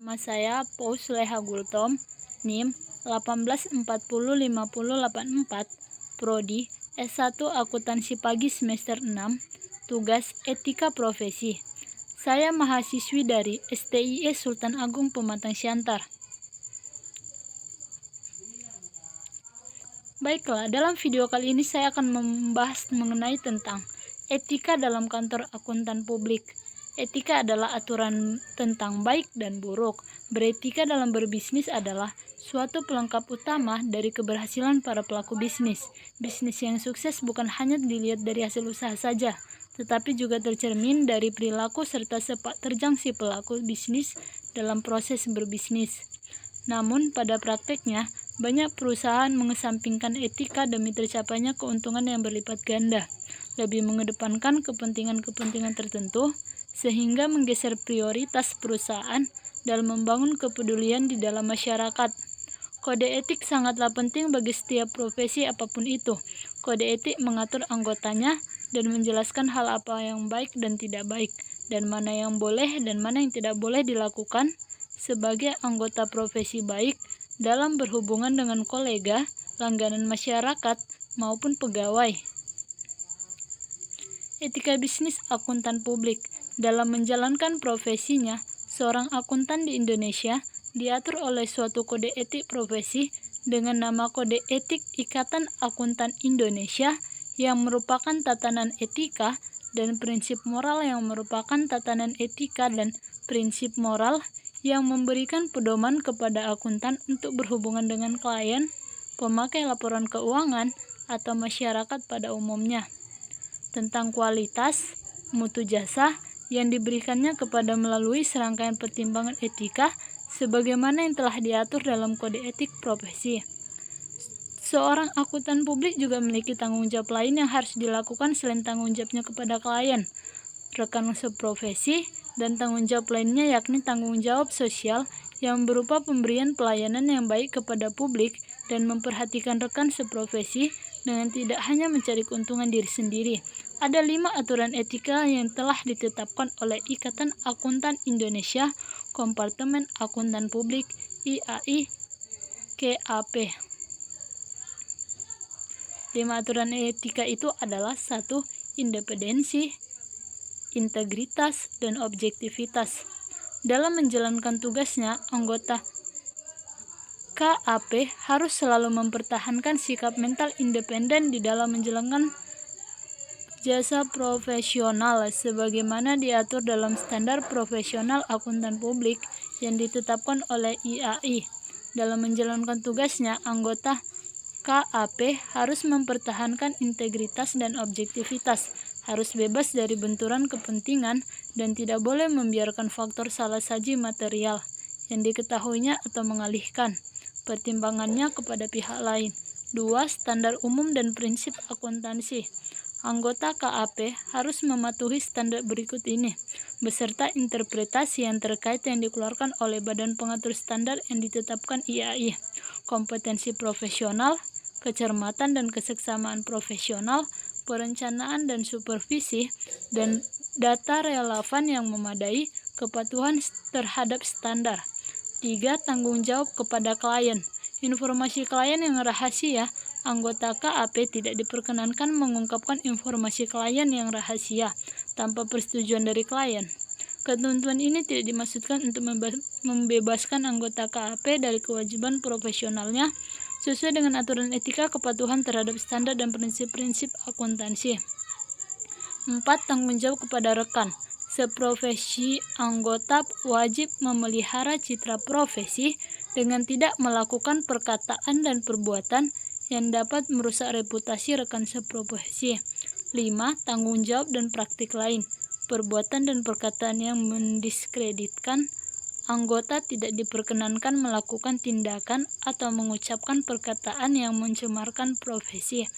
Nama saya Paus Leha Gultom, NIM 18405084, Prodi S1 Akuntansi Pagi semester 6, tugas Etika Profesi. Saya mahasiswi dari STIE Sultan Agung Pematang Siantar. Baiklah, dalam video kali ini saya akan membahas mengenai tentang etika dalam kantor akuntan publik. Etika adalah aturan tentang baik dan buruk. Beretika dalam berbisnis adalah suatu pelengkap utama dari keberhasilan para pelaku bisnis. Bisnis yang sukses bukan hanya dilihat dari hasil usaha saja, tetapi juga tercermin dari perilaku serta sepak terjang si pelaku bisnis dalam proses berbisnis. Namun, pada prakteknya, banyak perusahaan mengesampingkan etika demi tercapainya keuntungan yang berlipat ganda, lebih mengedepankan kepentingan-kepentingan tertentu, sehingga menggeser prioritas perusahaan dalam membangun kepedulian di dalam masyarakat. Kode etik sangatlah penting bagi setiap profesi apapun itu. Kode etik mengatur anggotanya dan menjelaskan hal apa yang baik dan tidak baik, dan mana yang boleh dan mana yang tidak boleh dilakukan sebagai anggota profesi baik dalam berhubungan dengan kolega, langganan masyarakat, maupun pegawai. Etika bisnis akuntan publik. Dalam menjalankan profesinya, seorang akuntan di Indonesia diatur oleh suatu kode etik profesi dengan nama Kode Etik Ikatan Akuntan Indonesia yang merupakan tatanan etika dan prinsip moral yang merupakan tatanan etika dan prinsip moral yang memberikan pedoman kepada akuntan untuk berhubungan dengan klien, pemakai laporan keuangan, atau masyarakat pada umumnya, tentang kualitas, mutu jasa yang diberikannya kepada melalui serangkaian pertimbangan etika sebagaimana yang telah diatur dalam Kode Etik Profesi. Seorang akuntan publik juga memiliki tanggung jawab lain yang harus dilakukan selain tanggung jawabnya kepada klien, rekan seprofesi, dan tanggung jawab lainnya yakni tanggung jawab sosial yang berupa pemberian pelayanan yang baik kepada publik dan memperhatikan rekan seprofesi dengan tidak hanya mencari keuntungan diri sendiri. Ada 5 aturan etika yang telah ditetapkan oleh Ikatan Akuntan Indonesia, Kompartemen Akuntan Publik, IAI, KAP. 5 aturan etika itu adalah 1. Independensi, integritas, dan objektivitas. Dalam menjalankan tugasnya, anggota KAP harus selalu mempertahankan sikap mental independen di dalam menjalankan jasa profesional sebagaimana diatur dalam Standar Profesional Akuntan Publik yang ditetapkan oleh IAI. Dalam menjalankan tugasnya, anggota KAP harus mempertahankan integritas dan objektivitas, harus bebas dari benturan kepentingan, dan tidak boleh membiarkan faktor salah saji material yang diketahuinya atau mengalihkan pertimbangannya kepada pihak lain. 2. Standar umum dan prinsip akuntansi. Anggota KAP harus mematuhi standar berikut ini, beserta interpretasi yang terkait yang dikeluarkan oleh Badan Pengatur Standar yang ditetapkan IAI, kompetensi profesional, kecermatan dan keseksamaan profesional, perencanaan dan supervisi, dan data relevan yang memadai, kepatuhan terhadap standar. 3. Tanggung jawab kepada klien. Informasi klien yang rahasia. Anggota KAP tidak diperkenankan mengungkapkan informasi klien yang rahasia tanpa persetujuan dari klien. Ketentuan ini tidak dimaksudkan untuk membebaskan anggota KAP dari kewajiban profesionalnya sesuai dengan aturan etika kepatuhan terhadap standar dan prinsip-prinsip akuntansi. 4. Tanggung jawab kepada rekan. Seprofesi anggota wajib memelihara citra profesi dengan tidak melakukan perkataan dan perbuatan yang dapat merusak reputasi rekan seprofesi. 5. Tanggung jawab dan praktik lain. Perbuatan dan perkataan yang mendiskreditkan anggota tidak diperkenankan melakukan tindakan atau mengucapkan perkataan yang mencemarkan profesi,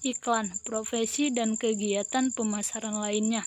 iklan, profesi, dan kegiatan pemasaran lainnya.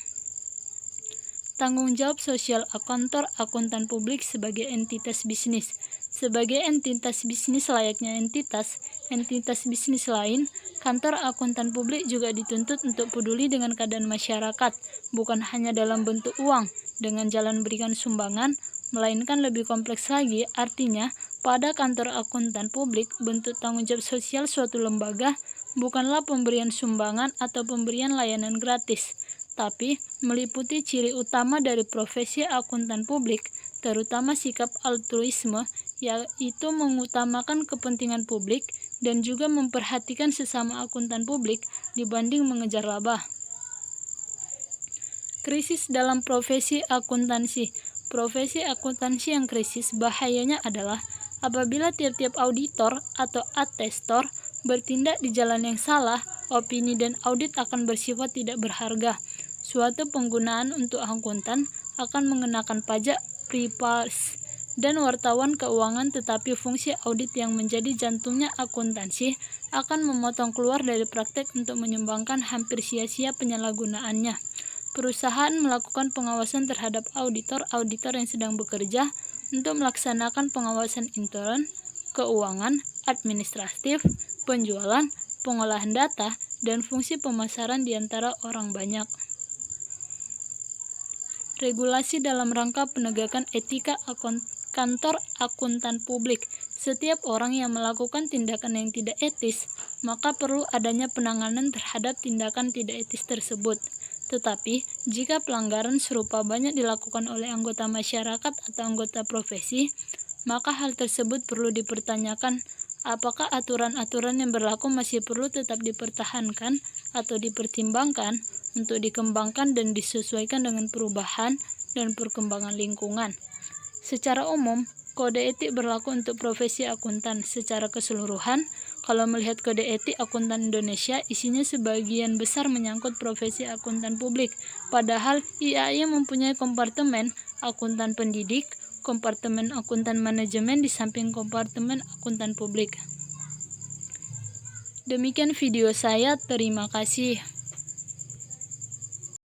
Tanggung jawab sosial kantor akuntan publik sebagai entitas bisnis. Sebagai entitas bisnis layaknya entitas bisnis lain, kantor akuntan publik juga dituntut untuk peduli dengan keadaan masyarakat, bukan hanya dalam bentuk uang, dengan jalan berikan sumbangan, melainkan lebih kompleks lagi. Artinya, pada kantor akuntan publik, bentuk tanggung jawab sosial suatu lembaga bukanlah pemberian sumbangan atau pemberian layanan gratis, tapi meliputi ciri utama dari profesi akuntan publik, terutama sikap altruisme, yaitu mengutamakan kepentingan publik dan juga memperhatikan sesama akuntan publik dibanding mengejar laba. Krisis dalam profesi akuntansi. Profesi akuntansi yang krisis bahayanya adalah apabila tiap-tiap auditor atau atestor bertindak di jalan yang salah, opini dan audit akan bersifat tidak berharga. Suatu penggunaan untuk akuntan akan mengenakan pajak pripals dan wartawan keuangan, tetapi fungsi audit yang menjadi jantungnya akuntansi akan memotong keluar dari praktek untuk menyumbangkan hampir sia-sia penyalahgunaannya. Perusahaan melakukan pengawasan terhadap auditor-auditor yang sedang bekerja untuk melaksanakan pengawasan intern, keuangan, administratif, penjualan, pengolahan data, dan fungsi pemasaran di antara orang banyak. Regulasi dalam rangka penegakan etika kantor akuntan publik. Setiap orang yang melakukan tindakan yang tidak etis, maka perlu adanya penanganan terhadap tindakan tidak etis tersebut. Tetapi, jika pelanggaran serupa banyak dilakukan oleh anggota masyarakat atau anggota profesi, maka hal tersebut perlu dipertanyakan apakah aturan-aturan yang berlaku masih perlu tetap dipertahankan atau dipertimbangkan untuk dikembangkan dan disesuaikan dengan perubahan dan perkembangan lingkungan. Secara umum, kode etik berlaku untuk profesi akuntan. Secara keseluruhan, kalau melihat kode etik akuntan Indonesia, isinya sebagian besar menyangkut profesi akuntan publik. Padahal IAI mempunyai kompartemen akuntan pendidik, kompartemen akuntan manajemen di samping kompartemen akuntan publik. Demikian video saya, terima kasih.